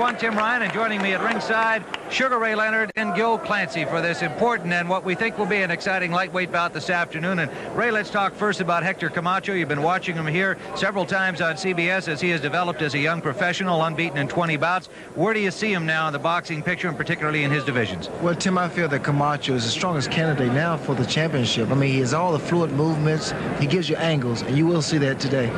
one, Tim Ryan, and joining me at ringside, Sugar Ray Leonard and Gil Clancy for this important and what we think will be an exciting lightweight bout this afternoon. And Ray, let's talk first about Hector Camacho. You've been watching him here several times on CBS as he has developed as a young professional, unbeaten in 20 bouts. Where do you see him now in the boxing picture, and particularly in his divisions? Well, Tim, I feel that Camacho is the strongest candidate now for the championship. I mean, he has all the fluid movements. He gives you angles, and you will see that today.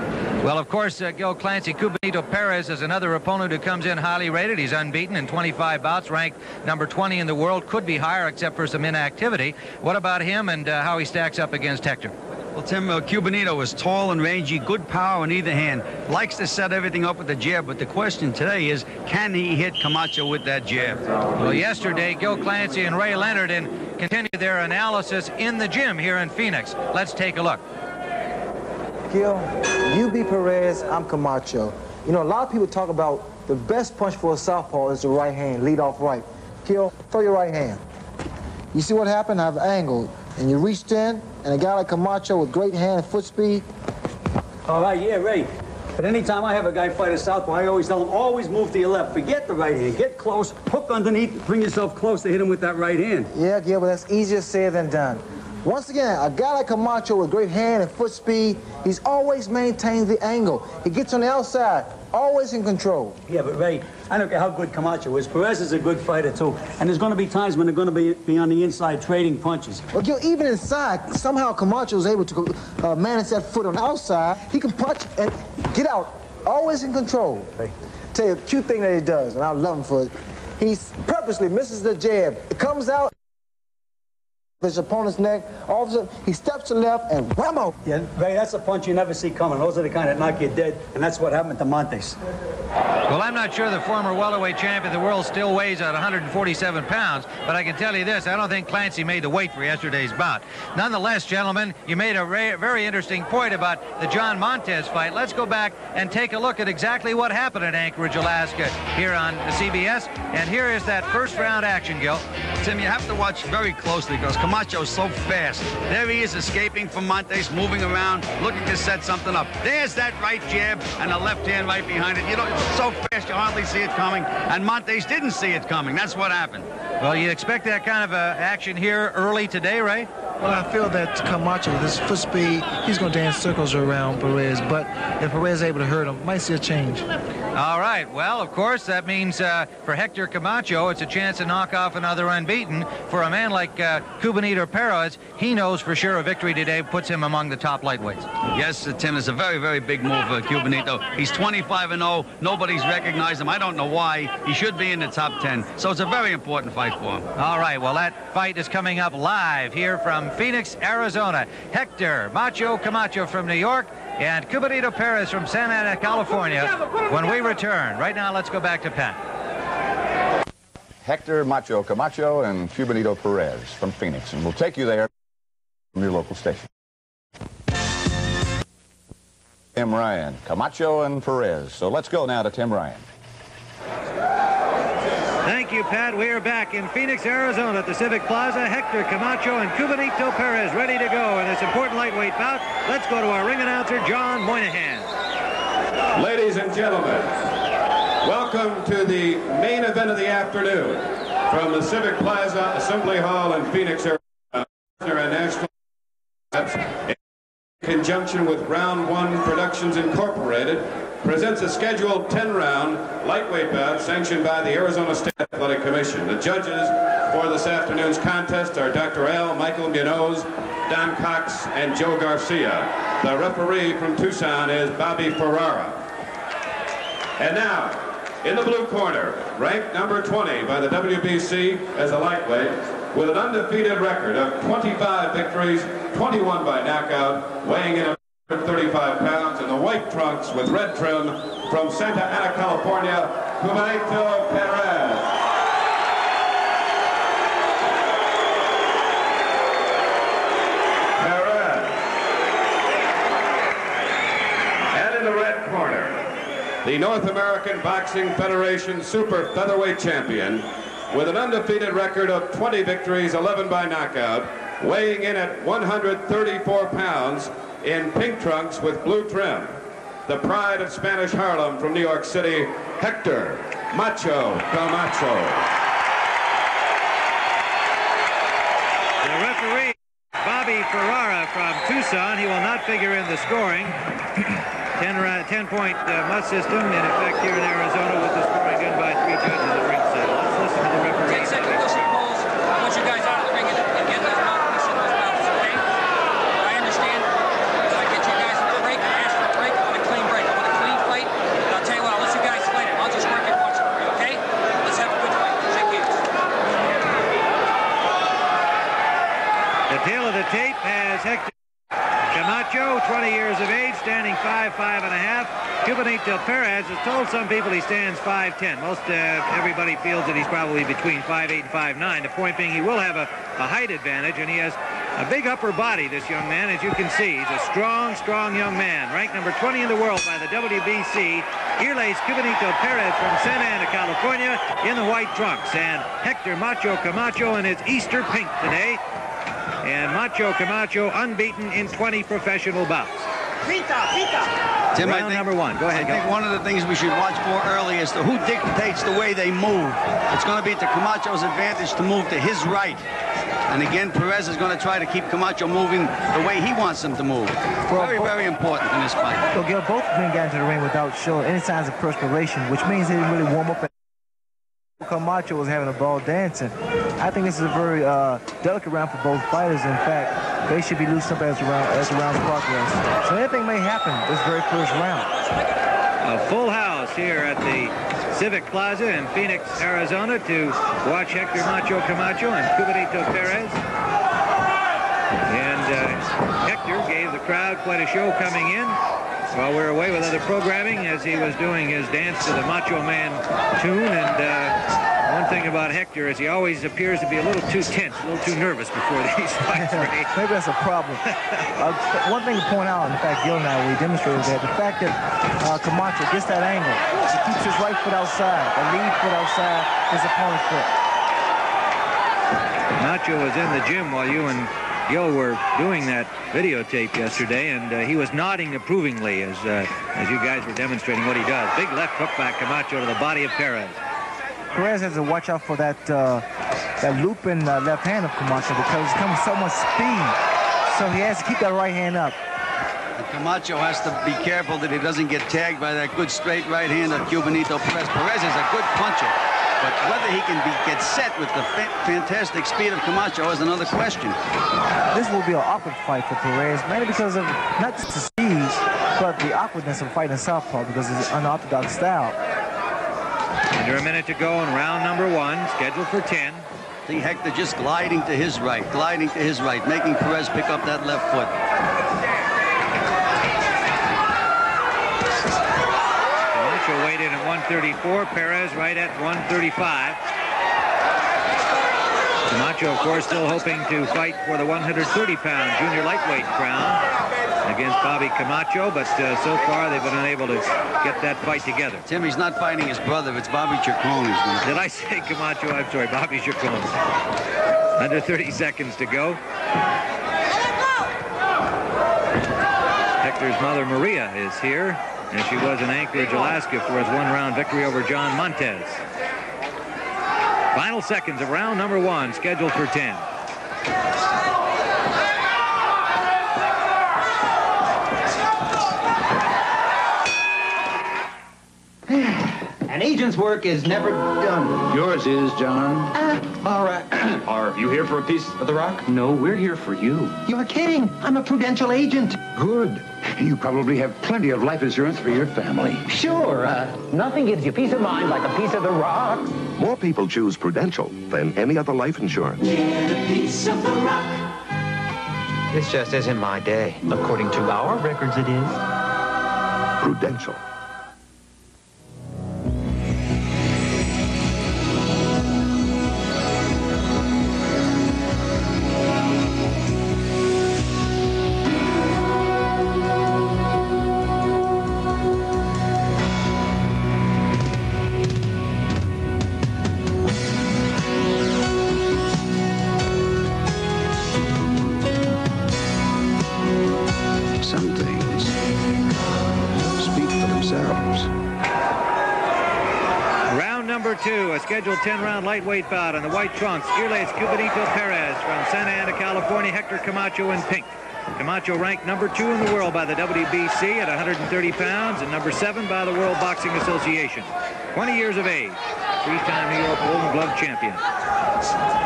Well, of course, Gil Clancy, Cubanito Perez is another opponent who comes in highly rated. He's unbeaten in 25 bouts, ranked number 20 in the world. Could be higher except for some inactivity. What about him and how he stacks up against Hector? Well, Tim, Cubanito is tall and rangy, good power in either hand. Likes to set everything up with the jab, but the question today is, can he hit Camacho with that jab? Well, yesterday, Gil Clancy and Ray Leonard continued their analysis in the gym here in Phoenix. Let's take a look. Gil, you be Perez, I'm Camacho. You know, a lot of people talk about the best punch for a southpaw is the right hand, lead off right. Gil, throw your right hand. You see what happened? I've angled, and you reached in, and a guy like Camacho with great hand and foot speed. All right, yeah, Ray. But anytime I have a guy fight a southpaw, I always tell him, always move to your left. Forget the right hand. Get close, hook underneath, bring yourself close to hit him with that right hand. Yeah, Gil, but that's easier said than done. Once again, a guy like Camacho with great hand and foot speed, he's always maintained the angle. He gets on the outside, always in control. Yeah, but Ray, I don't care how good Camacho is. Perez is a good fighter, too. And there's going to be times when they're going to be on the inside trading punches. Well, Gil, even inside, somehow Camacho is able to manage that foot on the outside. He can punch and get out, always in control. Hey. Tell you a cute thing that he does, and I love him for it. He purposely misses the jab. It comes out his opponent's neck, all of a sudden he steps to the left and whammo. Yeah, Ray, that's a punch you never see coming. Those are the kind that knock you dead, and that's what happened to Montes. Well, I'm not sure the former welterweight champion of the world still weighs at 147 pounds, but I can tell you this, I don't think Clancy made the weight for yesterday's bout. Nonetheless, gentlemen, you made a very interesting point about the John Montes fight. Let's go back and take a look at exactly what happened in Anchorage, Alaska, here on the CBS. And here is that first round action, Gil. Tim, you have to watch very closely because Camacho's so fast. There he is escaping from Montes, moving around, looking to set something up. There's that right jab and the left hand right behind it. You know, it's so fast you hardly see it coming, and Montes didn't see it coming. That's what happened. Well, you expect that kind of action here early today, Ray? Well, I feel that Camacho, with his foot speed, he's going to dance circles around Perez, but if Perez is able to hurt him, might see a change. All right. Well, of course, that means for Hector Camacho, it's a chance to knock off another unbeaten. For a man like Cubanito Perez, he knows for sure a victory today puts him among the top lightweights. Yes, Tim, it's a very big move for Cubanito. He's 25-0. Nobody's recognized him. I don't know why. He should be in the top 10. So it's a very important fight for him. All right. Well, that fight is coming up live here from Phoenix, Arizona. Hector Macho Camacho from New York and Cubanito Perez from Santa Ana, California. When we return, right now, let's go back to Pat. Hector Macho Camacho and Cubanito Perez from Phoenix, and we'll take you there from your local station. Tim Ryan, Camacho and Perez. So let's go now to Tim Ryan. Thank you, Pat. We are back in Phoenix, Arizona at the Civic Plaza. Hector Camacho and Cubanito Perez ready to go in this important lightweight bout. Let's go to our ring announcer, John Moynihan. Ladies and gentlemen, welcome to the main event of the afternoon from the Civic Plaza Assembly Hall in Phoenix, Arizona. National in conjunction with Round One Productions Incorporated presents a scheduled 10-round lightweight bout sanctioned by the Arizona State Athletic Commission. The judges for this afternoon's contest are Dr. L. Michael Munoz, Don Cox, and Joe Garcia. The referee from Tucson is Bobby Ferrara. And now, in the blue corner, ranked number 20 by the WBC as a lightweight, with an undefeated record of 25 victories, 21 by knockout, weighing in at 135 pounds, in the white trunks with red trim from Santa Ana, California, Cubanito Perez. And in the red corner, the North American Boxing Federation Super Featherweight Champion, with an undefeated record of 20 victories, 11 by knockout, weighing in at 134 pounds, in pink trunks with blue trim, the pride of Spanish Harlem from New York City, Hector Macho Camacho. The referee, Bobby Ferrara from Tucson. He will not figure in the scoring. 10-point mud system in effect here in Arizona with the scoring done by 3 judges at ringside. Let's listen to the referee. 10 seconds, push and pulls. I want you guys out of the ring and get those mouthpieces in those mouths, okay? I understand. If I get you guys a break, I ask for a break. I want a clean break. I want a clean fight. And I'll tell you what, I'll let you guys fight it. I'll just work and watch it for you, okay? Let's have a good fight. Shake hands. The tail of the tape has Hector Camacho, 20 years of age, standing 5'5", 5.5". Cubanito Perez has told some people he stands 5'10". Most everybody feels that he's probably between 5'8" and 5'9". The point being he will have a height advantage, and he has a big upper body, this young man, as you can see. He's a strong, strong young man. Ranked number 20 in the world by the WBC. Here lays Cubanito Perez from Santa Ana, California, in the white trunks. And Hector Macho Camacho in his Easter pink today. And Macho Camacho unbeaten in 20 professional bouts. Tim, Round number 1. Go ahead. I think one of the things we should watch more early is who dictates the way they move. It's going to be to Camacho's advantage to move to his right. And again, Perez is going to try to keep Camacho moving the way he wants him to move. Very, very important in this fight. So, Gil, both men got into the ring without showing any signs of perspiration, which means they didn't really warm up. Camacho was having a ball dancing. I think this is a very delicate round for both fighters. In fact, they should be loosened up as the rounds progress. So anything may happen this very first round. A full house here at the Civic Plaza in Phoenix, Arizona, to watch Hector Macho Camacho and Cubanito Perez. And Hector gave the crowd quite a show coming in while we were away with other programming as he was doing his dance to the Macho Man tune. And one thing about Hector is he always appears to be a little too tense, a little too nervous before these fights. Maybe that's a problem. One thing to point out, in fact, Gil and I, we demonstrated that the fact that Camacho gets that angle, he keeps his right foot outside, the lead foot outside his opponent's foot. Macho was in the gym while you and Gil were doing that videotape yesterday, and he was nodding approvingly as you guys were demonstrating what he does. Big left hook by Camacho to the body of Perez. Perez has to watch out for that looping left hand of Camacho because it's coming so much speed. So he has to keep that right hand up. And Camacho has to be careful that he doesn't get tagged by that good straight right hand of Cubanito Perez. Perez is a good puncher, but whether he can get set with the fantastic speed of Camacho is another question. This will be an awkward fight for Perez, mainly because of not just the speed, but the awkwardness of fighting southpaw because it's an unorthodox style. Under a minute to go in round number 1, scheduled for 10. See Hector just gliding to his right, making Perez pick up that left foot. Camacho weighed in at 134, Perez right at 135. Camacho, of course, still hoping to fight for the 130-pound junior lightweight crown against Bobby Camacho, but so far they've been unable to get that fight together. Tim, he's not fighting his brother. It's Bobby Chacon. Did I say Camacho? I'm sorry, Bobby Chacon. Under 30 seconds to go. Hector's mother, Maria, is here, and she was in Anchorage, Alaska for his one-round victory over John Montez. Final seconds of round number 1, scheduled for 10. An agent's work is never done. Yours is, John. All right. Are you here for a piece of the rock? No, we're here for you. You're kidding. I'm a prudential agent. Good. You probably have plenty of life insurance for your family. Sure. Nothing gives you peace of mind like a piece of the rock. More people choose Prudential than any other life insurance. Get a piece of the rock. This just isn't my day. According to our records, it is. Prudential. 2, a scheduled 10-round lightweight bout in the white trunks. Here is Cubanito Perez from Santa Ana, California. Hector Camacho in pink. Camacho ranked number 2 in the world by the WBC at 130 pounds and number 7 by the World Boxing Association. 20 years of age, 3-time New York Golden Glove champion.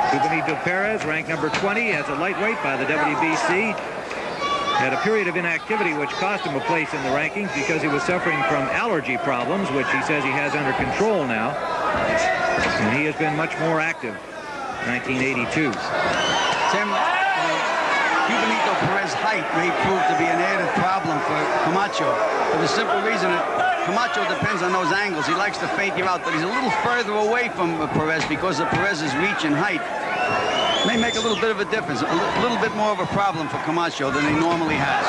Cubanito Perez ranked number 20 as a lightweight by the WBC. Had a period of inactivity which cost him a place in the rankings because he was suffering from allergy problems, which he says he has under control now. And he has been much more active. 1982. Tim, Cubanito Perez's height may prove to be an added problem for Camacho for the simple reason that Camacho depends on those angles. He likes to fake you out, but he's a little further away from Perez because of Perez's reach and height. May make a little bit of a difference, a little bit more of a problem for Camacho than he normally has.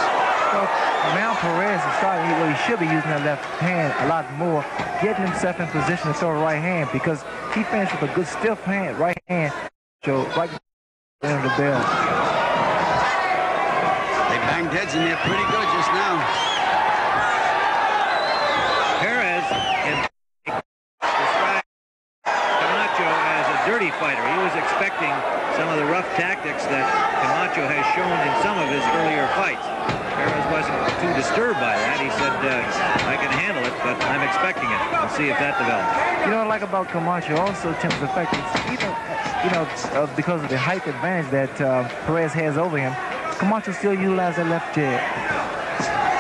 Well, now Perez is starting, well, he should be using that left hand a lot more, getting himself in position to throw a right hand because he finished with a good stiff hand, right hand, so right in the bell. They banged heads in there pretty good just now. Perez described Camacho as a dirty fighter. He was expecting some of the rough tactics that Camacho has shown in some of his earlier fights. Perez wasn't too disturbed by that. He said, I can handle it, but I'm expecting it. We'll see if that develops. You know what I like about Camacho also, Tim, is the fact that even, because of the height advantage that Perez has over him, Camacho still utilizes that left jab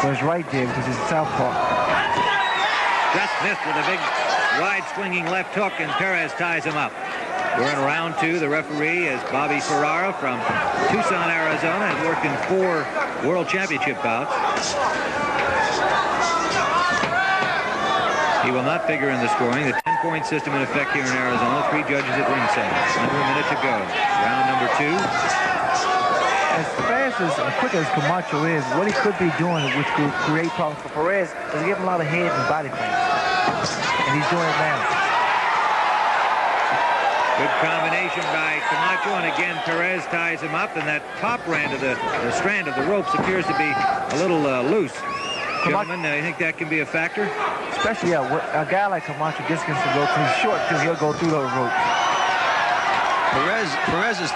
for his right jab because he's a southpaw. Just missed with a big wide swinging left hook, and Perez ties him up. We're in round 2. The referee is Bobby Ferrara from Tucson, Arizona. Has worked in 4 World Championship bouts. He will not figure in the scoring. The 10-point system in effect here in Arizona. 3 judges at ringside. Under a minute to go. Round number 2. As fast as quick as Camacho is, what he could be doing, which could create problems for Perez, is give him a lot of head and body cramps. And he's doing it now. Good combination by Camacho, and again Perez ties him up, and that top strand of the ropes appears to be a little loose. Gentlemen, I think that can be a factor. Especially, a guy like Camacho gets against the ropes, he's short too, he'll go through those ropes. Perez is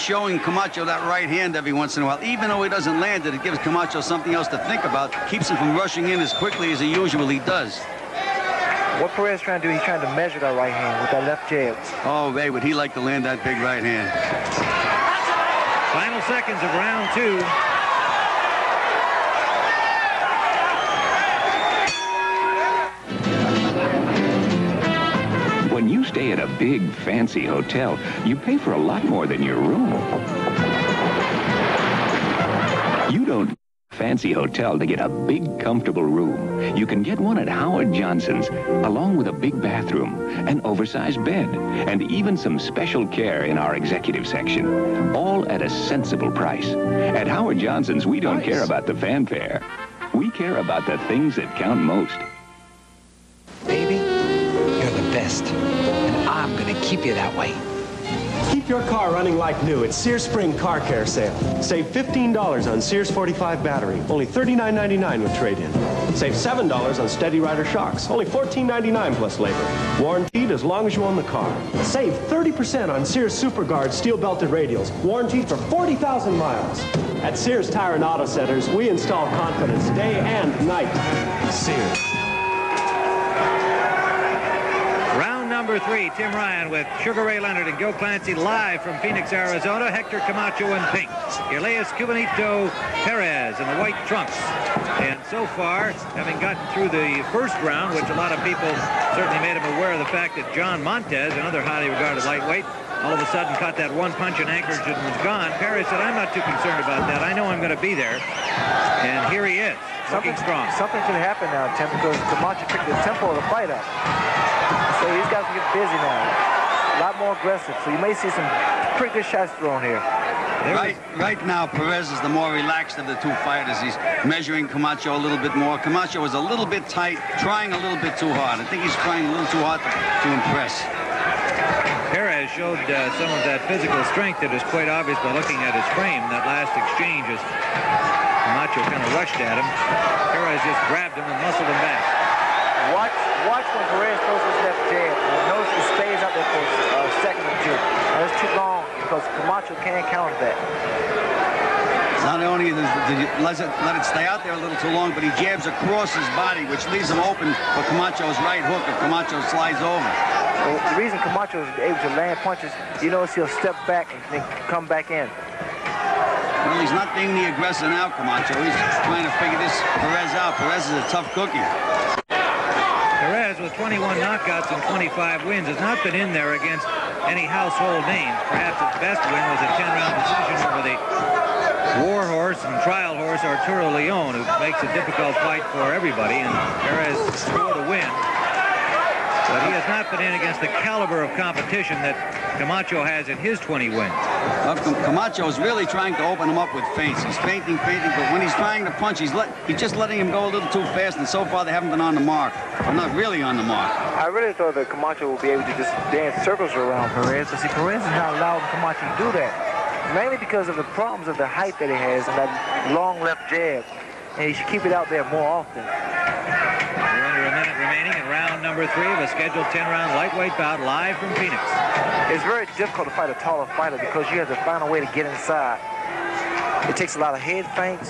showing Camacho that right hand every once in a while. Even though he doesn't land it, it gives Camacho something else to think about, keeps him from rushing in as quickly as he usually does. What Perez trying to do, he's trying to measure that right hand with that left jab. Oh, hey, would he like to land that big right hand. Final seconds of round 2. When you stay at a big, fancy hotel, you pay for a lot more than your room. You don't fancy hotel to get a big, comfortable room. You can get one at Howard Johnson's, along with a big bathroom, an oversized bed, and even some special care in our executive section. All at a sensible price. At Howard Johnson's, we don't care about the fanfare. We care about the things that count most. Baby, you're the best, and I'm gonna keep you that way. Keep your car running like new at Sears Spring Car Care Sale. Save $15 on Sears 45 battery, only $39.99 with trade-in. Save $7 on Steady Rider shocks, only $14.99 plus labor. Warranted as long as you own the car. Save 30% on Sears Super Guard steel-belted radials, warranted for 40,000 miles. At Sears Tire and Auto Centers, we install confidence day and night. Sears. Number 3, Tim Ryan with Sugar Ray Leonard and Gil Clancy live from Phoenix, Arizona. Hector Camacho in pink. Elias Cubanito Perez in the white trunks. And so far, having gotten through the first round, which a lot of people certainly made him aware of the fact that John Montez, another highly regarded lightweight, all of a sudden caught that one punch in Anchorage and was gone. Perez said, I'm not too concerned about that. I know I'm going to be there. And here he is, looking strong. Something could happen now, Tim, because Camacho picked the tempo of the fight up. So these guys can get busy now. A lot more aggressive. So you may see some pretty good shots thrown here. Right now, Perez is the more relaxed of the 2 fighters. He's measuring Camacho a little bit more. Camacho is a little bit tight, trying a little bit too hard. I think he's trying a little too hard to impress. Perez showed some of that physical strength that is quite obvious by looking at his frame. That last exchange as Camacho kind of rushed at him. Perez just grabbed him and muscled him back. Watch when Perez throws his left jab. Notice it stays out there for a second or two. And it's too long because Camacho can't counter that. Not only does he let it stay out there a little too long, but he jabs across his body, which leaves him open for Camacho's right hook if Camacho slides over. Well, the reason Camacho is able to land punches, you notice he'll step back and then come back in. Well, he's not being the aggressor now, Camacho. He's trying to figure this Perez out. Perez is a tough cookie. Perez, with 21 knockouts and 25 wins, has not been in there against any household names. Perhaps his best win was a 10-round decision over the war horse and trial horse Arturo Leon, who makes a difficult fight for everybody, and Perez scored a win. But he has not been in against the caliber of competition that Camacho has in his 20 wins. Well, Camacho is really trying to open him up with feints. He's feinting, but when he's trying to punch, he's just letting him go a little too fast, and so far they haven't been on the mark. Or not really on the mark. I really thought that Camacho would be able to just dance circles around Perez, but see, Perez is not allowing Camacho to do that. Mainly because of the problems of the height that he has and that long left jab. And he should keep it out there more often. We're under a minute remaining in round number 3 of a scheduled 10-round lightweight bout live from Phoenix. It's very difficult to fight a taller fighter because you have to find a way to get inside. It takes a lot of head feints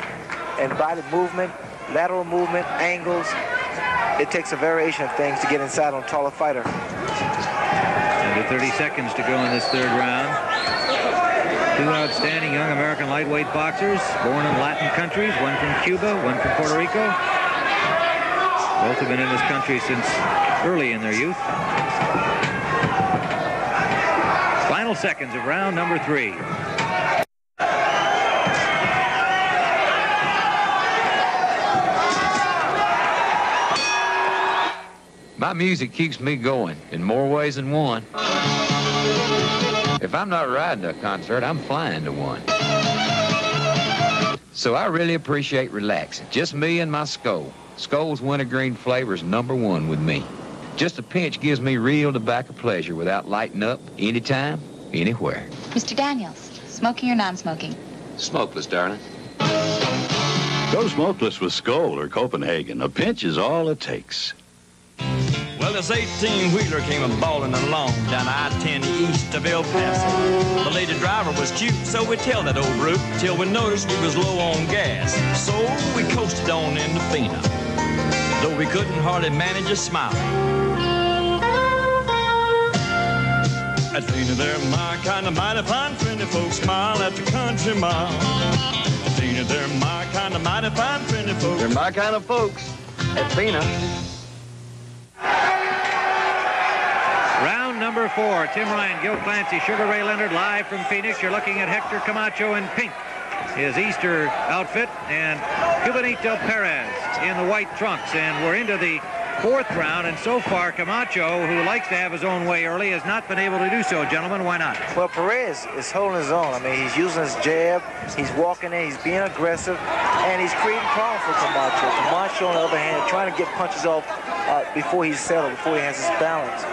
and body movement, lateral movement, angles. It takes a variation of things to get inside on a taller fighter. Under 30 seconds to go in this third round. Two outstanding young American lightweight boxers, born in Latin countries, one from Cuba, one from Puerto Rico. Both have been in this country since early in their youth. Final seconds of round number 3. My music keeps me going in more ways than one. If I'm not riding to a concert, I'm flying to one. So I really appreciate relaxing. Just me and my Skoal. Skoal's wintergreen flavor is #1 with me. Just a pinch gives me real tobacco pleasure without lighting up anytime, anywhere. Mr. Daniels, smoking or non-smoking? Smokeless, darling. Go smokeless with Skoal or Copenhagen. A pinch is all it takes. Well, this 18-wheeler came a-ballin' along down I-10 east of El Paso. The lady driver was cute, so we tell that old brute till we noticed we was low on gas. So we coasted on into Phoenix, though we couldn't hardly manage a smile. At Phoenix, they're my kind of mighty fine, friendly folks smile at the country mile. At Phoenix, they're my kind of mighty fine, friendly folks. They're my kind of folks at Phoenix. Round number 4, Tim Ryan, Gil Clancy, Sugar Ray Leonard, live from Phoenix. You're looking at Hector Camacho in pink, his Easter outfit, and Cubanito Perez in the white trunks. And we're into the 4th round, and so far Camacho, who likes to have his own way early, has not been able to do so. Gentlemen, why not? Well, Perez is holding his own. I mean, he's using his jab, he's walking in, he's being aggressive, and he's creating problems for Camacho. Camacho, on the other hand, trying to get punches off before he's settled, before he has his balance.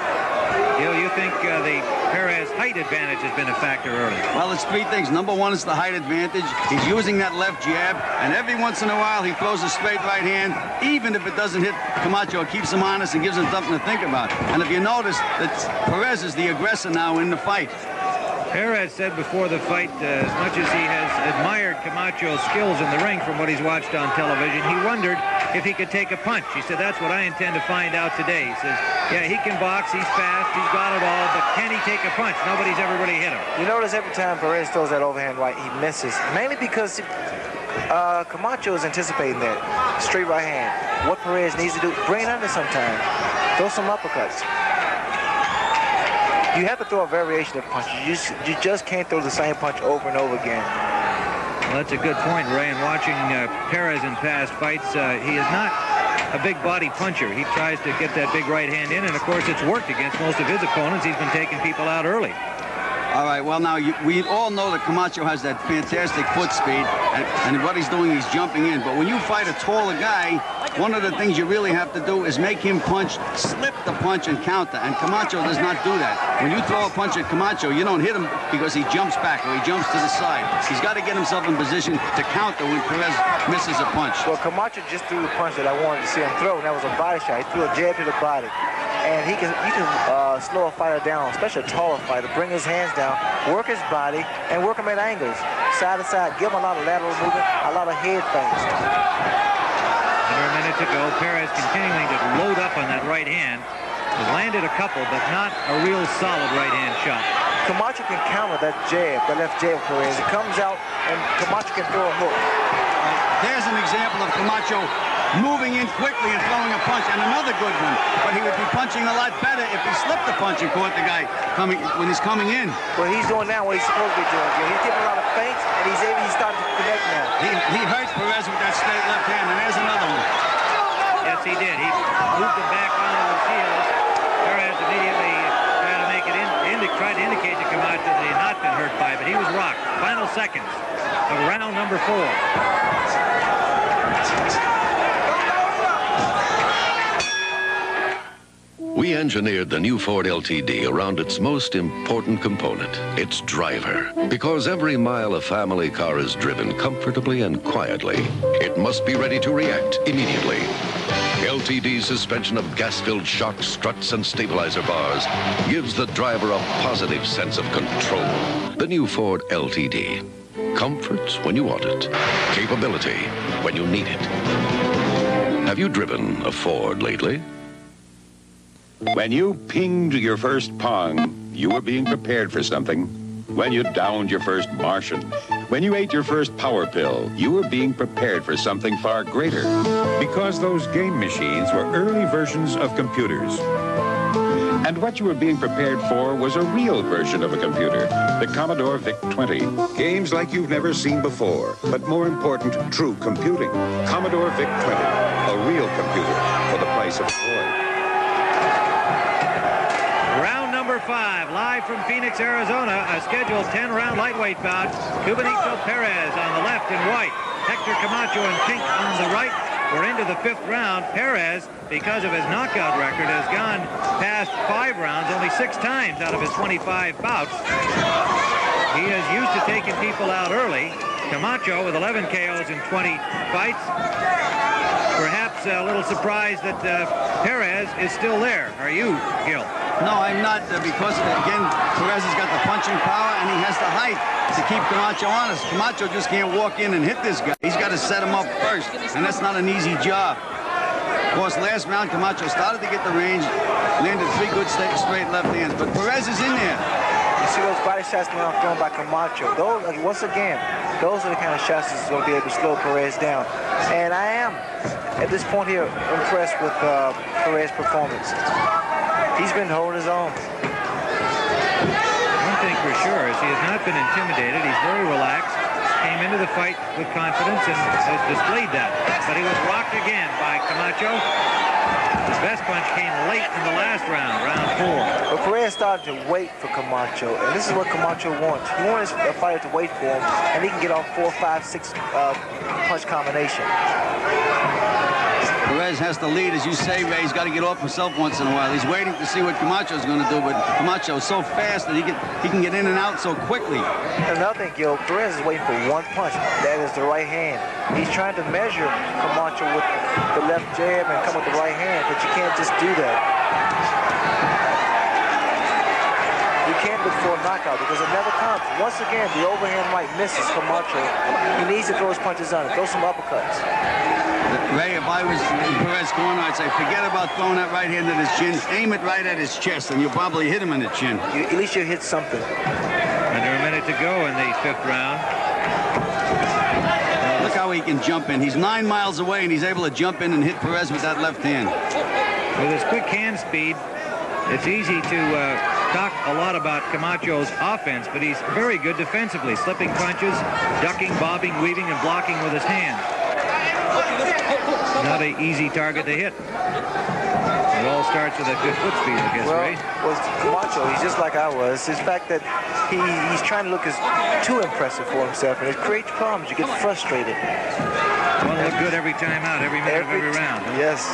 Gil, you think the Perez height advantage has been a factor early? Well, it's 3 things. Number 1 is the height advantage. He's using that left jab, and every once in a while he throws a straight right hand. Even if it doesn't hit Camacho, it keeps him honest and gives him something to think about. And if you notice that Perez is the aggressor now in the fight. Perez said before the fight, as much as he has admired Camacho's skills in the ring from what he's watched on television, he wondered if he could take a punch. He said, that's what I intend to find out today. He says, yeah, he can box, he's fast, he's got it all, but can he take a punch? Nobody's ever really hit him. You notice every time Perez throws that overhand right, he misses. Mainly because Camacho is anticipating that. Straight right hand. What Perez needs to do, bring it under sometime. Throw some uppercuts. You have to throw a variation of punches. You just can't throw the same punch over and over again. Well, that's a good point, Ray. And watching Perez in past fights, he is not a big body puncher. He tries to get that big right hand in, and of course it's worked against most of his opponents. He's been taking people out early. All right, well, now, we all know that Camacho has that fantastic foot speed, and what he's doing, he's jumping in. But when you fight a taller guy, one of the things you really have to do is make him punch, slip the punch, and counter. And Camacho does not do that. When you throw a punch at Camacho, you don't hit him because he jumps back or he jumps to the side. He's got to get himself in position to counter when Perez misses a punch. Well, Camacho just threw the punch that I wanted to see him throw, and that was a body shot. He threw a jab to the body. And he can slow a fighter down, especially a taller fighter, bring his hands down, work his body, and work him at angles, side to side, give him a lot of lateral movement, a lot of head feints. Under a minute to go, Perez continuing to load up on that right hand. Has landed a couple, but not a real solid right hand shot. Camacho can counter that jab, the left jab of Perez. It comes out, and Camacho can throw a hook. There's an example of Camacho moving in quickly and throwing a punch, and another good one. But he would be punching a lot better if he slipped the punch and caught the guy when he's coming in. Well, he's doing now what he's supposed to be doing. He's getting a lot of feints, and he's starting to connect now. He hurt Perez with that straight left hand, and there's another one. Yes, he did. He moved him back onto his heels. Perez immediately tried to indicate to Camacho that he had not been hurt by it, but he was rocked. Final seconds of round number 4. We engineered the new Ford LTD around its most important component, its driver. Because every mile a family car is driven comfortably and quietly, it must be ready to react immediately. LTD's suspension of gas-filled shocks, struts, and stabilizer bars gives the driver a positive sense of control. The new Ford LTD. Comfort when you want it. Capability when you need it. Have you driven a Ford lately? When you pinged your first pong, you were being prepared for something. When you downed your first Martian, when you ate your first power pill, you were being prepared for something far greater. Because those game machines were early versions of computers. And what you were being prepared for was a real version of a computer, the Commodore VIC-20. Games like you've never seen before, but more important, true computing. Commodore VIC-20, a real computer for the price of a toy. Round number 5, live from Phoenix, Arizona, a scheduled 10-round lightweight bout. Cubanito Perez on the left and white. Hector Camacho and Pink on the right. We're into the 5th round. Perez, because of his knockout record, has gone past 5 rounds only 6 times out of his 25 bouts. He is used to taking people out early. Camacho with 11 KOs in 20 fights. Perhaps a little surprised that Perez is still there. Are you, Gil? No, I'm not, because, again, Perez has got the punching power, and he has the height to keep Camacho honest. Camacho just can't walk in and hit this guy. He's got to set him up first, and that's not an easy job. Of course, last round, Camacho started to get the range, landed 3 good straight left hands, but Perez is in there. You see those body shots now thrown by Camacho. Those, once again, those are the kind of shots that's going to be able to slow Perez down. And I am, at this point here, impressed with Perez's performance. He's been holding his own. One thing for sure is he has not been intimidated. He's very relaxed. Came into the fight with confidence and has displayed that. But he was rocked again by Camacho. His best punch came late in the last round, round 4. But Perez started to wait for Camacho, and this is what Camacho wants. He wants a fighter to wait for him, and he can get off 4, 5, 6 punch combination. Perez has to lead, as you say, Ray. He's got to get off himself once in a while. He's waiting to see what Camacho's going to do, but Camacho is so fast that he can get in and out so quickly. Another thing, Gil, Perez is waiting for one punch. That is the right hand. He's trying to measure Camacho with the left jab and come with the right hand, but you can't just do that. You can't look for a knockout because it never comes. Once again, the overhand right misses Camacho. He needs to throw his punches on it, throw some uppercuts. Ray, if I was in Perez's corner, I'd say, forget about throwing that right hand at his chin. Aim it right at his chest, and you'll probably hit him in the chin. At least you hit something. Under a minute to go in the 5th round. Look how he can jump in. He's 9 miles away, and he's able to jump in and hit Perez with that left hand. With his quick hand speed, it's easy to talk a lot about Camacho's offense, but he's very good defensively, slipping punches, ducking, bobbing, weaving, and blocking with his hands. Not an easy target to hit. It all starts with a good foot speed, I guess, right? Well, Camacho, he's just like I was. It's the fact that he's trying to look as too impressive for himself, and it creates problems. You get frustrated. You want to look good every time out, every minute of every round. Huh? Yes,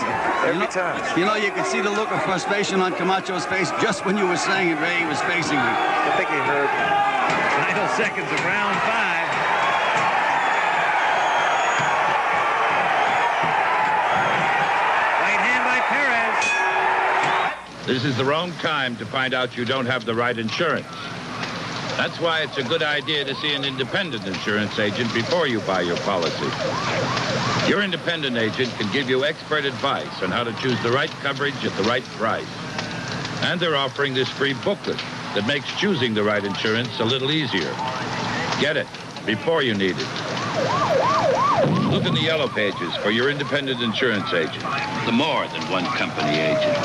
every time. You know, you can see the look of frustration on Camacho's face just when you were saying it, Ray. He was facing you. I think he heard. Final seconds of round 5. This is the wrong time to find out you don't have the right insurance. That's why it's a good idea to see an independent insurance agent before you buy your policy. Your independent agent can give you expert advice on how to choose the right coverage at the right price. And they're offering this free booklet that makes choosing the right insurance a little easier. Get it before you need it. Look in the yellow pages for your independent insurance agent, the more than one company agent.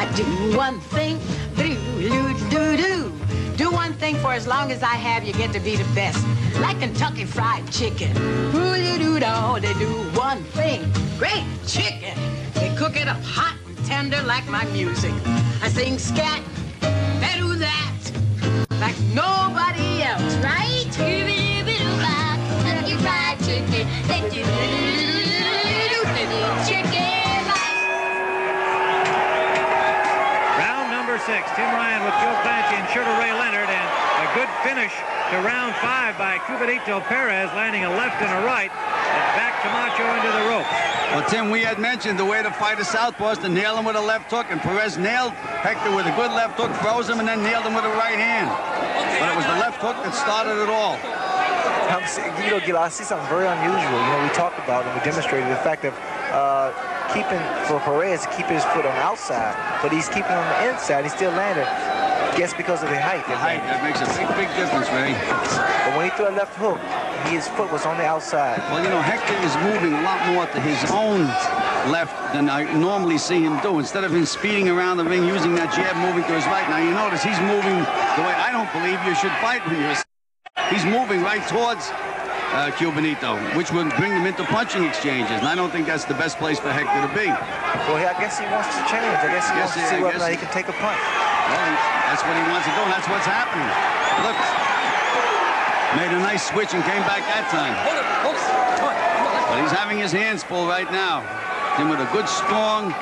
I do one thing, do. Do one thing for as long as I have, you get to be the best. Like Kentucky Fried Chicken. They do one thing, great chicken. They cook it up hot and tender like my music. I sing scat, they do that, like nobody else, right? Kentucky Fried Chicken, they do chicken. 6. Tim Ryan with Joe Clancy and Sugar Ray Leonard, and a good finish to round 5 by Cubanito Perez, landing a left and a right, and back Camacho into the ropes. Well, Tim, we had mentioned the way to fight a southpaw is to nail him with a left hook, and Perez nailed Hector with a good left hook, froze him, and then nailed him with a right hand. But it was the left hook that started it all. I see something very unusual. We talked about and we demonstrated the fact of keeping for Perez to keep his foot on the outside, but he's keeping on the inside. He still landed. Guess because of the height. The height, that makes a big difference, Ray. But when he threw a left hook, his foot was on the outside. Well, Hector is moving a lot more to his own left than I normally see him do. Instead of him speeding around the ring, using that jab, moving to his right. Now, you notice he's moving the way I don't believe you should fight when you're... He's moving right towards Cubanito, which would bring him into punching exchanges, and I don't think that's the best place for Hector to be. Well, I guess he wants to change. I guess he wants to see whether or not he can take a punch. Well, that's what he wants to do, and that's what's happening. Look, made a nice switch and came back that time. Hold it. Come on. But he's having his hands full right now. Him with a good, strong,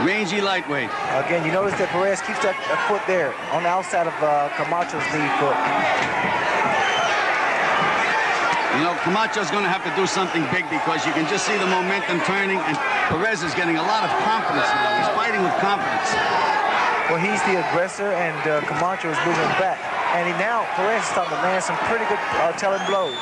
rangy lightweight. Again, you notice that Perez keeps that foot there on the outside of Camacho's lead foot. Camacho's going to have to do something big because you can just see the momentum turning, and Perez is getting a lot of confidence now. He's fighting with confidence. Well, he's the aggressor, and Camacho is moving back. And Perez is starting to land some pretty good telling blows.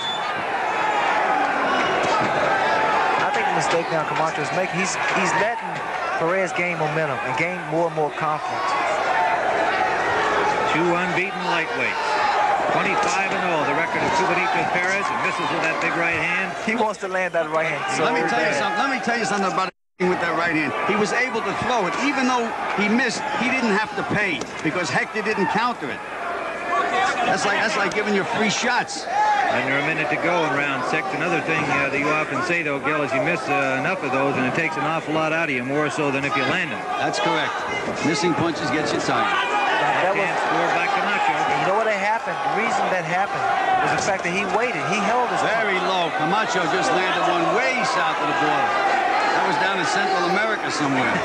I think the mistake now Camacho is making, he's letting Perez gain momentum and gain more and more confidence. 2 unbeaten lightweights. 25-0, the record of Cubanito Perez, and misses with that big right hand. He wants to land that right hand. So Let me tell you something about it with that right hand. He was able to throw it. Even though he missed, he didn't have to pay because Hector didn't counter it. That's like giving you free shots. Under a minute to go in round 6. Another thing that you often say, though, Gil, is you miss enough of those, and it takes an awful lot out of you, more so than if you land them. That's correct. Missing punches gets you tired. That was scored by Camacho. You know what happened? The reason that happened was the fact that he waited. He held his very low. Camacho just landed one way south of the border. That was down in Central America somewhere.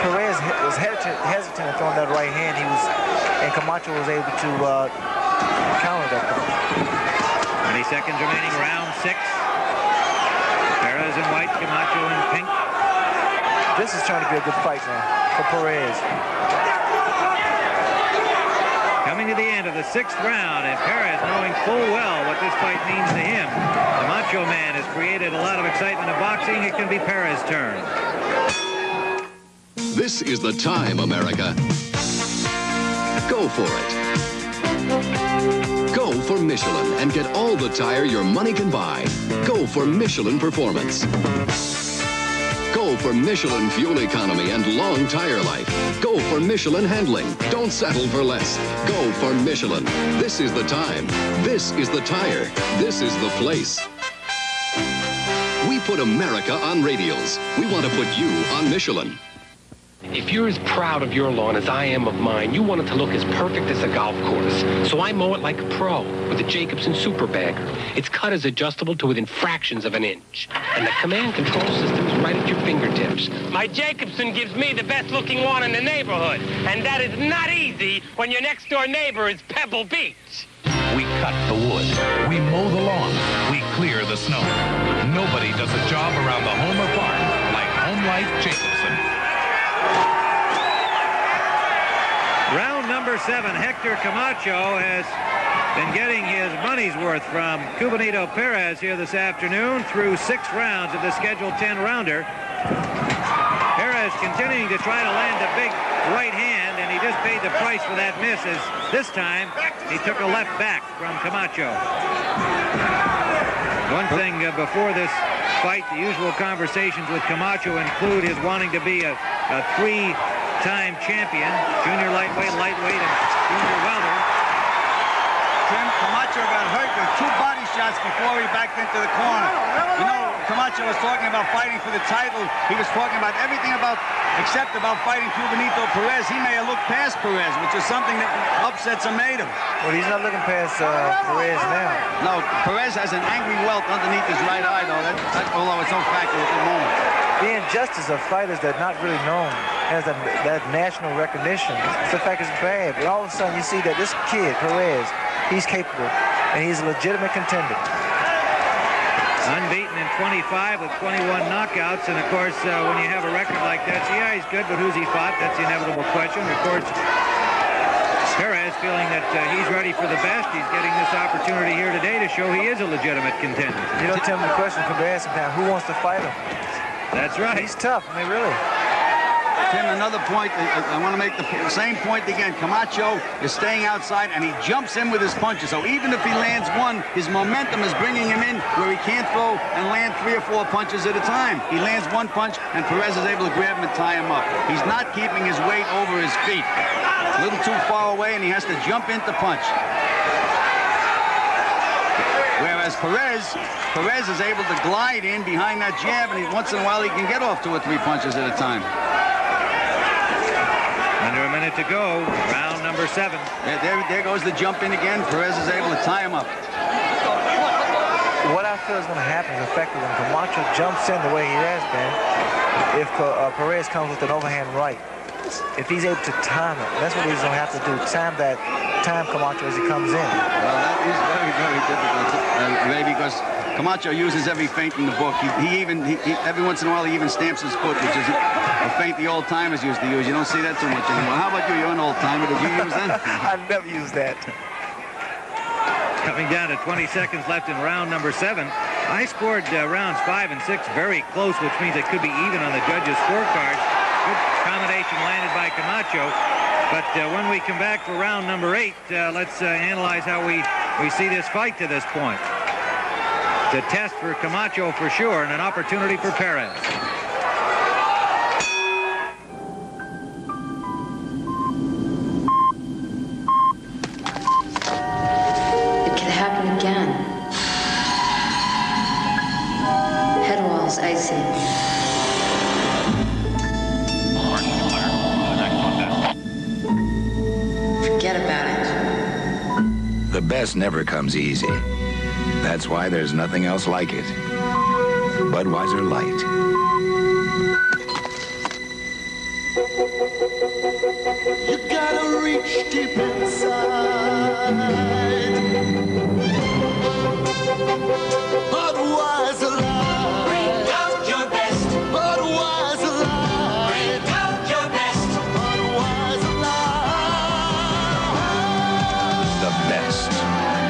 Perez was hesitant in throwing that right hand. And Camacho was able to counter that. 20 seconds remaining, round 6. Perez in white, Camacho in pink. This is trying to be a good fight now for Perez. Coming to the end of the 6th round, and Perez knowing full well what this fight means to him. The Macho Man has created a lot of excitement in boxing. It can be Perez's turn. This is the time, America. Go for it. Go for Michelin and get all the tire your money can buy. Go for Michelin Performance. Go for Michelin fuel economy and long tire life. Go for Michelin handling. Don't settle for less. Go for Michelin. This is the time. This is the tire. This is the place. We put put America on radials. We want to put you on Michelin. If you're as proud of your lawn as I am of mine, you want it to look as perfect as a golf course. So I mow it like a pro with the Jacobson Super Bagger. Its cut is adjustable to within fractions of an inch. And the command control system is right at your fingertips. My Jacobson gives me the best looking lawn in the neighborhood. And that is not easy when your next door neighbor is Pebble Beach. We cut the wood. We mow the lawn. We clear the snow. Nobody does a job around the home or farm like Home Life Jacobson. Round number 7, Hector Camacho has been getting his money's worth from Cubanito Perez here this afternoon through 6 rounds of the scheduled 10-rounder. Perez continuing to try to land a big right hand, and he just paid the price for that miss as this time he took a left back from Camacho. One thing before this fight, the usual conversations with Camacho include his wanting to be a 3-time champion, junior lightweight, lightweight, and junior welter. Tim, Camacho got hurt with 2 body shots before he backed into the corner. You know, Camacho was talking about fighting for the title. He was talking about everything except about fighting Cubanito Perez. He may have looked past Perez, which is something that upsets him made him. Well, he's not looking past Perez now. No, Perez has an angry welt underneath his right eye, though. Although it's no factor at the moment. The injustice of fighters that are not really known has that national recognition. The fact is bad, but all of a sudden you see that this kid, Perez, he's capable, and he's a legitimate contender. Unbeaten in 25 with 21 knockouts, and of course, when you have a record like that, so yeah, he's good, but who's he fought? That's the inevitable question. Of course, Perez feeling that he's ready for the best. He's getting this opportunity here today to show he is a legitimate contender. You know, Tim, the question could be asked now, who wants to fight him? That's right. He's tough, I mean, really. Tim, another point, I want to make the same point again. Camacho is staying outside, and he jumps in with his punches. So even if he lands one, his momentum is bringing him in where he can't throw and land 3 or 4 punches at a time. He lands 1 punch, and Perez is able to grab him and tie him up. He's not keeping his weight over his feet. A little too far away, and he has to jump in to punch. Whereas Perez is able to glide in behind that jab, and once in a while he can get off 2 or 3 punches at a time. Under a minute to go, round number 7. There goes the jump in again. Perez is able to tie him up. What I feel is going to happen is effectively when Camacho jumps in the way he has been, if Perez comes with an overhand right, if he's able to time it, that's what he's going to have to do, time Camacho as he comes in. Well, that is very, very difficult, Ray, because Camacho uses every feint in the book. He every once in a while he even stamps his foot, which is a feint the old-timers used to use. You don't see that too much anymore. How about you? You're an old-timer. Did you use that? I never used that. Coming down to 20 seconds left in round number 7. I scored rounds 5 and 6 very close, which means it could be even on the judges' scorecard. Good combination landed by Camacho. But when we come back for round number 8, let's analyze how we see this fight to this point. It's a test for Camacho for sure, and an opportunity for Perez. It could happen again. Head wall's icy. Forget about it. The best never comes easy. That's why there's nothing else like it. Budweiser Light. You gotta reach deep inside. Budweiser Light. Bring out your best. Budweiser Light. Bring out your best. Budweiser Light. The best.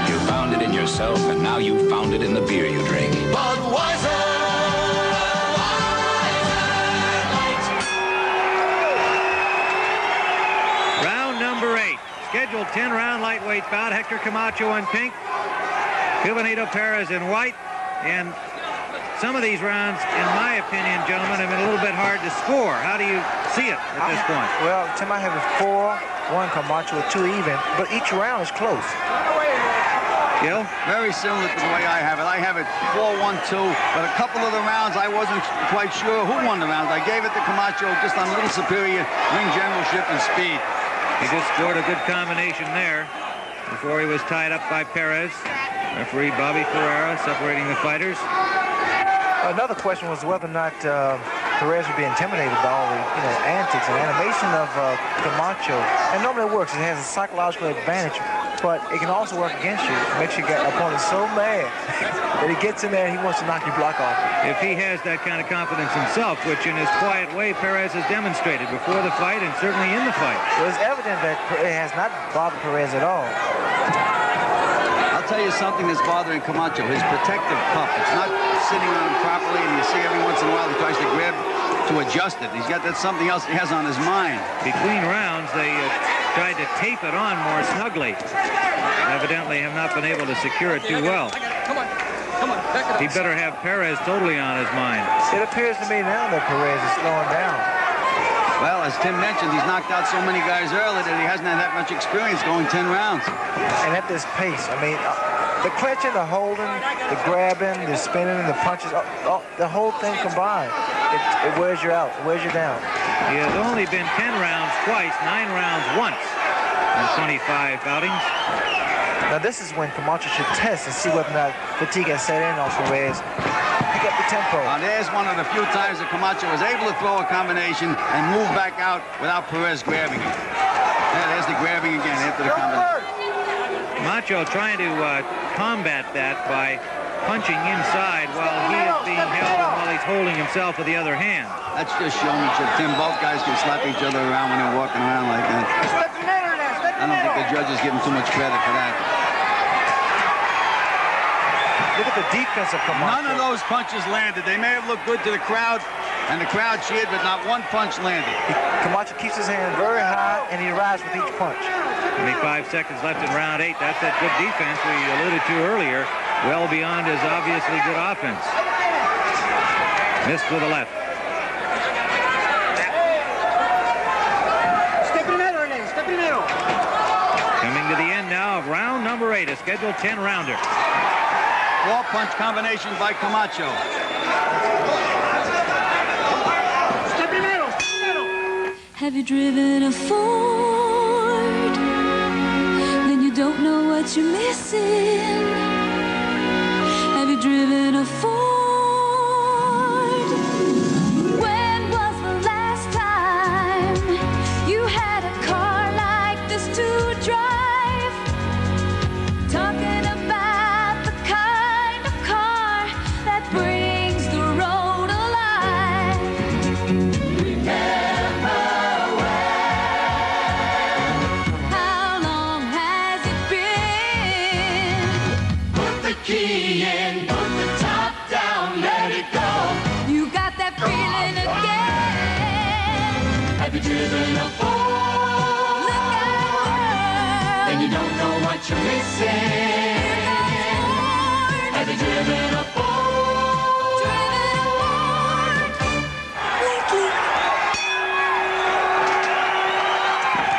You found it in yourself, and now you found it in the beer you drink. Budweiser. Round number 8. Scheduled 10-round lightweight bout. Hector Camacho in pink. Cubanito Perez in white. And some of these rounds, in my opinion, gentlemen, have been a little bit hard to score. How do you see it at this point? Well, Tim, I have a 4-1 Camacho with 2 even, but each round is close. Gil? Very similar to the way I have it. I have it 4-1-2, but a couple of the rounds I wasn't quite sure who won the rounds. I gave it to Camacho just on a little superior ring generalship and speed. He just scored a good combination there before he was tied up by Perez. Referee Bobby Ferreira separating the fighters. Another question was whether or not Perez would be intimidated by all the antics and animation of Camacho. And normally it works. It has a psychological advantage, but it can also work against you. It makes your opponent so mad that he gets in there and he wants to knock your block off. If he has that kind of confidence himself, which in his quiet way Perez has demonstrated before the fight and certainly in the fight. Well, it's evident that it has not bothered Perez at all. I'll tell you something that's bothering Camacho, his protective cuff. It's not sitting on him properly, and you see every once in a while he tries to grab to adjust it. That's something else he has on his mind. Between rounds, they tried to tape it on more snugly. Evidently have not been able to secure it too well. Come on. Back it up. He better have Perez totally on his mind. It appears to me now that Perez is slowing down. Well, as Tim mentioned, he's knocked out so many guys early that he hasn't had that much experience going 10 rounds. And at this pace, I mean, the clinching, the holding, the grabbing, the spinning, and the punches, the whole thing combined, it wears you out, it wears you down. He has only been 10 rounds twice, 9 rounds once in 25 outings. Now this is when Camacho should test and see whether or not fatigue has set in on Perez. Pick up the tempo. Now there's one of the few times that Camacho was able to throw a combination and move back out without Perez grabbing it. Yeah, there's the grabbing again after the combination. Camacho trying to combat that by punching inside while he is being held and while he's holding himself with the other hand. That's just showmanship, Tim. Both guys can slap each other around when they're walking around like that. I don't think the judges give him too much credit for that. Look at the defense of Camacho. None of those punches landed. They may have looked good to the crowd, and the crowd cheered, but not one punch landed. Camacho keeps his hand very high, and he arrives with each punch. 25 seconds left in round 8. That's that good defense we alluded to earlier, well beyond his obviously good offense. Missed with the left. Coming to the end now of round number 8, a scheduled 10-rounder. 4-punch combinations by Camacho. Have you driven a Ford? Then you don't know what you're missing. Have you driven a Ford? When was the last time you had a car like this to drive? Talking about the kind of car that brings the road alive. Remember how long has it been? Put the key in, put the top down, let it go. You got that feeling again. Have you driven a Ford? Look out, and you don't know what you're missing. Have you driven a Ford? Driven a Ford lately?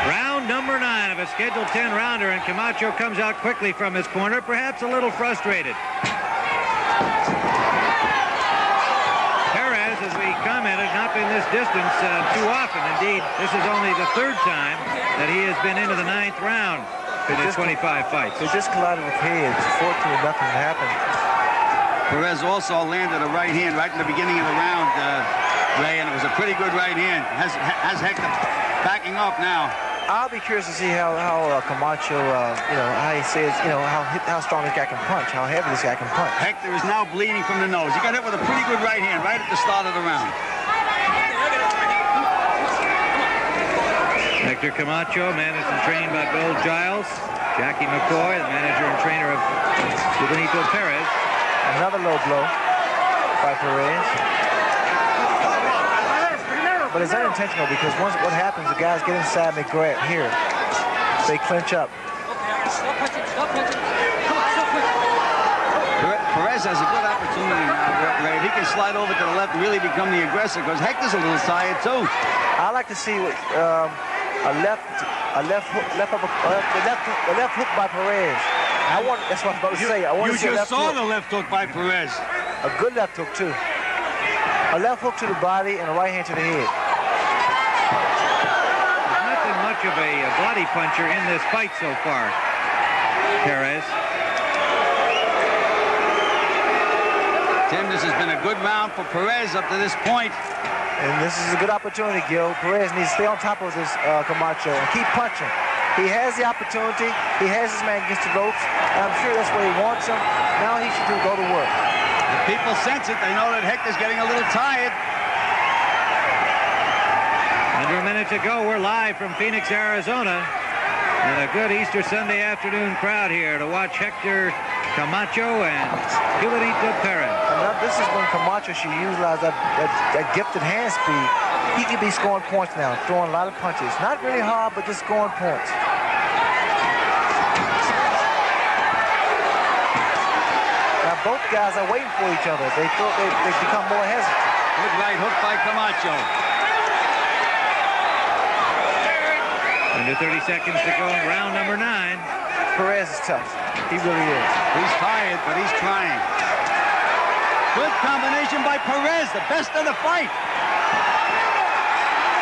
Round number 9 of a scheduled 10-rounder, and Camacho comes out quickly from his corner, perhaps a little frustrated. Perez, as we commented, not been this distance too often. Indeed, this is only the 3rd time that he has been into the 9th round in his 25 fights. They just collided with heads. Fortunately, nothing happened. Perez also landed a right hand right in the beginning of the round, Ray, and it was a pretty good right hand. Has Hector backing off now. I'll be curious to see how Camacho, how he says, how strong this guy can punch, how heavy this guy can punch. Hector is now bleeding from the nose. He got hit with a pretty good right hand right at the start of the round. Hector Camacho, managed and trained by Bill Giles. Jackie McCoy, the manager and trainer of Cubanito Perez. Another low blow by Perez. But it's unintentional because once what happens, the guys get inside and they grab here. They clinch up. Perez has a good opportunity now, Ray. If he can slide over to the left and really become the aggressor, because Hector's a little tired too. I like to see a left hook by Perez. That's what I was about to say. You just saw the left hook by Perez. A good left hook, too. A left hook to the body and a right hand to the head. Nothing much of a body puncher in this fight so far, Perez. Tim, this has been a good round for Perez up to this point. And this is a good opportunity, Gil. Perez needs to stay on top of this Camacho and keep punching. He has the opportunity. He has his man against the ropes. And I'm sure that's where he wants him. Now he should go to work. The people sense it. They know that Hector's getting a little tired. Under a minute to go. We're live from Phoenix, Arizona. And a good Easter Sunday afternoon crowd here to watch Hector Camacho and Cubanito Perez. And this is when Camacho should utilize that gifted hand speed. He could be scoring points now, throwing a lot of punches. Not really hard, but just scoring points. Now both guys are waiting for each other. They become more hesitant. Good right hook by Camacho. Under 30 seconds to go in round number 9. Perez is tough. He really is. He's tired, but he's trying. Good combination by Perez, the best of the fight.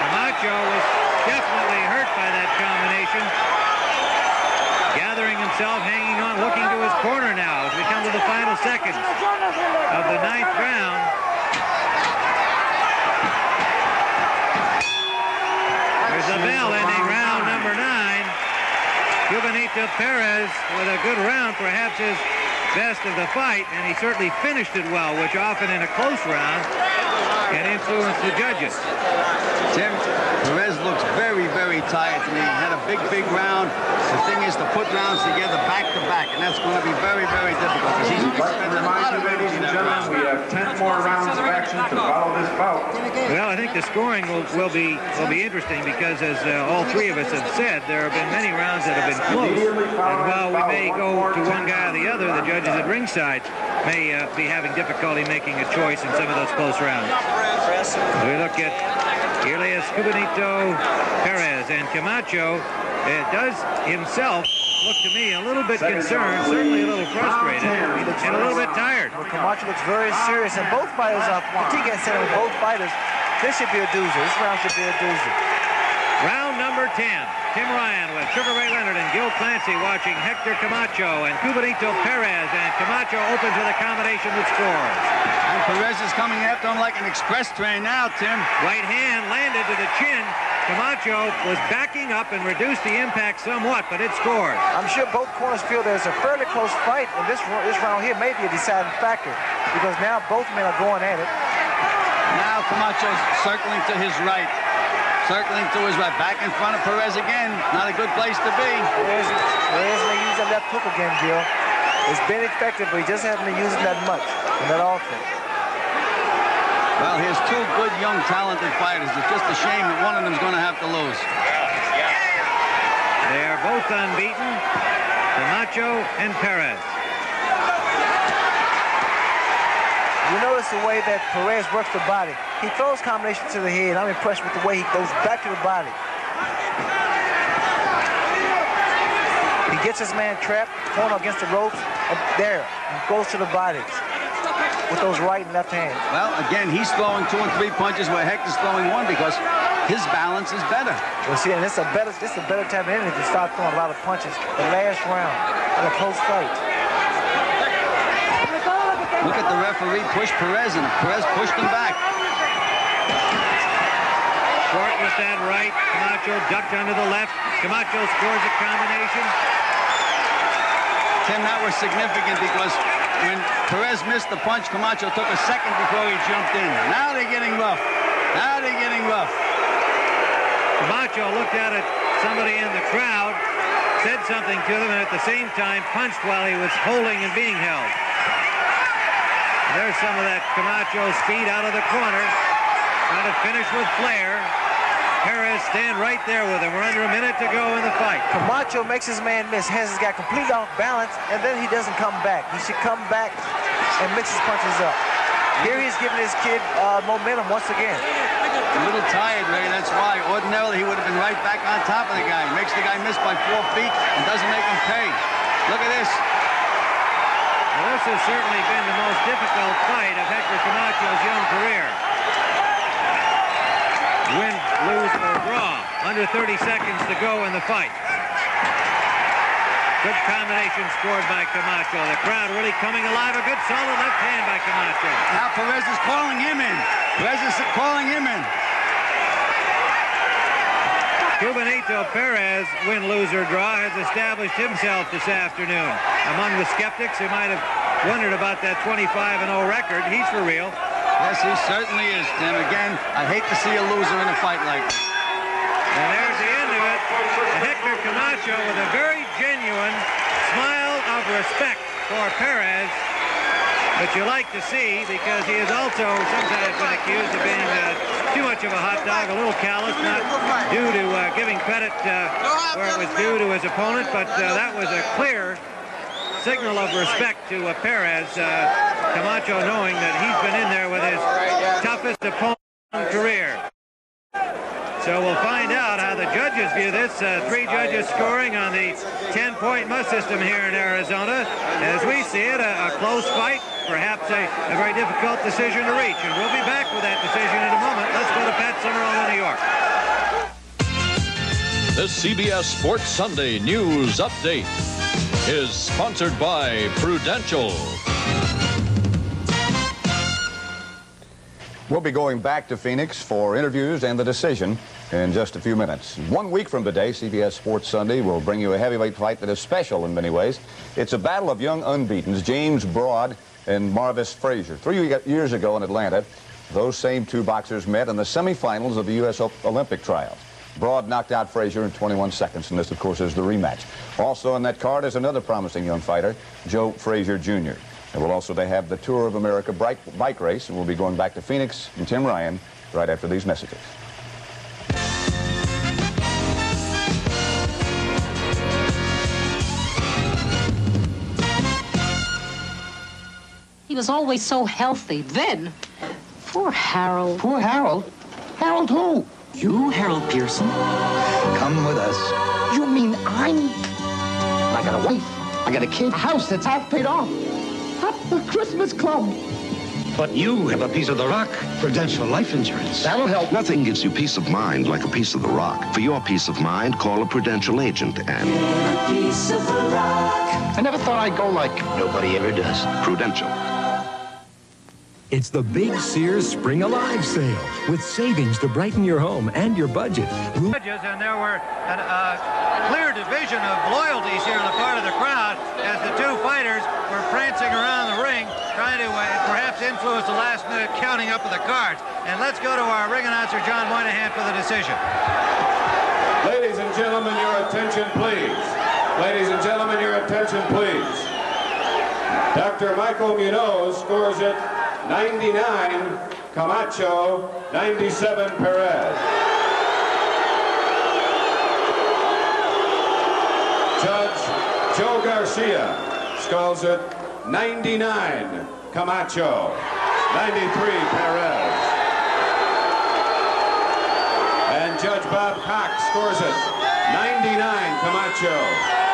Camacho was definitely hurt by that combination. Gathering himself, hanging on, looking to his corner now as we come to the final seconds of the 9th round. There's a bell ending round number 9. Cubanito Perez with a good round, perhaps his best of the fight, and he certainly finished it well, which often in a close round can influence the judges. Tim, Perez looks very, very tired to me. He had a big, big round. The thing is to put rounds together back to back, and that's going to be very, very difficult because he's expended a lot of energy in that round. We have 10 more rounds of action to follow this bout. Well, I think the scoring will be interesting because, as all three of us have said, there have been many rounds that have been close. And while we may go to one guy or the other, the judges at ringside may be having difficulty making a choice in some of those close rounds. We look at Elias Cubanito Perez, and Camacho does himself look to me a little bit concerned, certainly a little frustrated, and a little bit tired. Well, Camacho looks very serious, and both fighters are fatigue and said with both fighters. This should be a doozy. This round should be a doozy. Round number 10. Tim Ryan with Sugar Ray Leonard and Gil Clancy watching Hector Camacho and Cubanito Perez, and Camacho opens with a combination that scores. And Perez is coming after him like an express train now, Tim. Right hand landed to the chin. Camacho was backing up and reduced the impact somewhat, but it scored. I'm sure both corners feel there's a fairly close fight, and this round here may be a deciding factor because now both men are going at it. Now Camacho's circling to his right. Circling to his right. Back in front of Perez again. Not a good place to be. Perez may use that left hook again, Gil. It's been effective, but he just hasn't been using that much and that often. Well, here's two good, young, talented fighters. It's just a shame that one of them's going to have to lose. They are both unbeaten, Camacho and Perez. You notice the way that Perez works the body. He throws combinations to the head. I'm impressed with the way he goes back to the body. He gets his man trapped, corner against the ropes, and there, he goes to the body with those right and left hands. Well, again, he's throwing 2 and 3 punches where Hector's throwing 1 because his balance is better. Well, see, and it's a better time than anything to start throwing a lot of punches. The last round in a close fight. Look at the referee push Perez, and Perez pushed him back. Short with that right. Camacho ducked under the left. Camacho scores a combination. Tim, that was significant because when Perez missed the punch, Camacho took a second before he jumped in. Now they're getting rough. Now they're getting rough. Camacho looked out at somebody in the crowd, said something to them, and at the same time punched while he was holding and being held. There's some of that Camacho speed out of the corner. Trying to finish with flair. Perez stand right there with him. We're under a minute to go in the fight. Camacho makes his man miss. Has got completely off balance, and then he doesn't come back. He should come back and mix his punches up. Here he's giving his kid momentum once again. A little tired, Ray. That's why. Ordinarily, he would have been right back on top of the guy. Makes the guy miss by 4 feet and doesn't make him pay. Look at this. Well, this has certainly been the most difficult fight of Hector Camacho's young career. Win, lose, or draw. Under 30 seconds to go in the fight. Good combination scored by Camacho. The crowd really coming alive. A good solid left hand by Camacho. Now Perez is calling him in. Perez is calling him in. Cubanito Perez, win, lose, or draw, has established himself this afternoon. Among the skeptics who might have wondered about that 25-0 record, he's for real. Yes, he certainly is, Tim. Again, I hate to see a loser in a fight like this. And there's the end of it. Hector Camacho with a very genuine smile of respect for Perez, which you like to see because he has also sometimes been accused of being too much of a hot dog, a little callous, not due to giving credit where it was due to his opponent, but that was a clear signal of respect to Perez. Camacho knowing that he's been in there with his toughest opponent in his career. So we'll find out how the judges view this. 3 judges scoring on the 10-point must system here in Arizona. As we see it, a close fight, perhaps a very difficult decision to reach. And we'll be back with that decision in a moment. Let's go to Pat Summerall in New York. This CBS Sports Sunday News Update is sponsored by Prudential. We'll be going back to Phoenix for interviews and the decision in just a few minutes. 1 week from today, CBS Sports Sunday will bring you a heavyweight fight that is special in many ways. It's a battle of young unbeatens, James Broad and Marvis Frazier. 3 years ago in Atlanta, those same 2 boxers met in the semifinals of the U.S. Olympic trials. Broad knocked out Frazier in 21 seconds, and this, of course, is the rematch. Also on that card is another promising young fighter, Joe Frazier Jr. And they have the Tour of America bike race, and we'll be going back to Phoenix and Tim Ryan right after these messages. He was always so healthy. Then, poor Harold. Poor Harold? Harold who? You, Harold Pearson. Come with us. You mean I got a wife. I got a kid. A house that's half paid off. A Christmas club. But you have a piece of the rock. Prudential life insurance. That'll help. Nothing gives you peace of mind like a piece of the rock. For your peace of mind, call a Prudential agent and... A piece of the rock. I never thought I'd go like nobody ever does. Prudential. It's the Big Sears Spring Alive sale with savings to brighten your home and your budget. And there were a clear division of loyalties here on the part of the crowd as the 2 fighters were prancing around the ring trying to perhaps influence the last-minute counting up of the cards. And let's go to our ring announcer, John Moynihan, for the decision. Ladies and gentlemen, your attention, please. Ladies and gentlemen, your attention, please. Dr. Michael Munoz scores it 99, Camacho, 97, Perez. Judge Joe Garcia scores it 99, Camacho, 93, Perez. And Judge Bob Cox scores it 99, Camacho,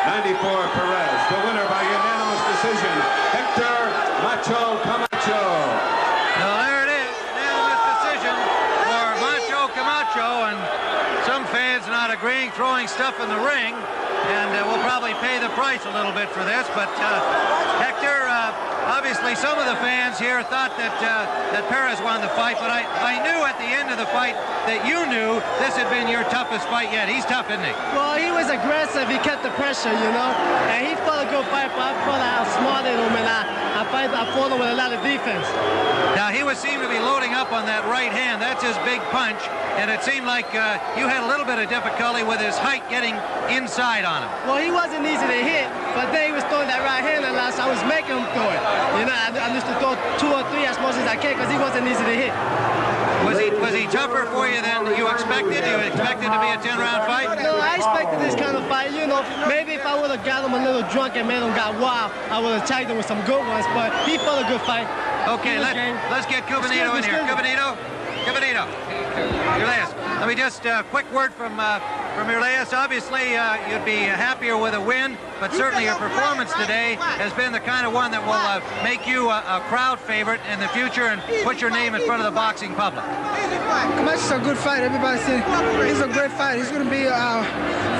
94, Perez. The winner by unanimous decision, Hector Macho Camacho. Now there it is, unanimous decision for Macho Camacho, and some fans not agreeing, throwing stuff in the ring, and we'll probably pay the price a little bit for this, but Hector, obviously some of the fans here thought that Perez won the fight, but I knew at the end of the fight that you knew this had been your toughest fight yet. He's tough, isn't he? Well, he was aggressive. He kept the pressure, you know, and he fought a good fight, but I felt I outsmarted him, and I fought him with a lot of defense. Now, he seemed to be loading up on that right hand. That's his big punch, and it seemed like you had a little bit of difficulty with his height getting inside on him. Well, he wasn't easy to hit, but then he was throwing that right hand a lot, so I was making him throw it. You know, I used to throw 2 or 3 as much as I can because he wasn't easy to hit. Was he tougher for you than you expected? You expected to be a 10-round fight? No, I expected this kind of fight. You know, maybe if I would have got him a little drunk and made him got wild, I would have tagged him with some good ones, but he fought a good fight. Okay, let's get Cubanito in here. Cubanito, you're last. Let me just, quick word from from Urleas. Obviously, you'd be happier with a win, but certainly your performance today has been the kind of one that will make you a crowd favorite in the future and put your name in front of the boxing public. Camacho's a good fight. Everybody's saying he's a great fight. He's going to be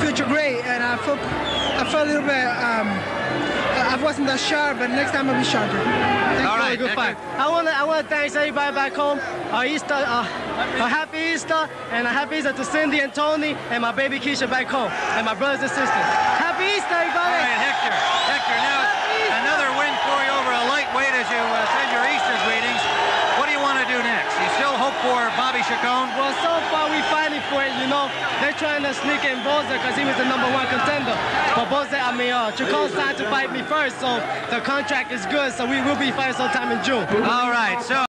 future great, and I felt a little bit. I wasn't that sharp, but next time I'll be sharper. All right, good fight. I want to thank everybody back home. Easter, a happy Easter, and a happy Easter to Cindy and Tony and my baby Keisha back home, and my brothers and sisters. Happy Easter, everybody! All right, Hector. Hector, now another win for you over a lightweight as you send your Easter greetings. What do you want to do next? You still hope for Bobby Chacon? Well, so far we fighting for it, you know. They're trying to sneak in Boza because he was the #1 contender. But Chacon signed to fight me first, so the contract is good, so we will be fighting sometime in June. All right, so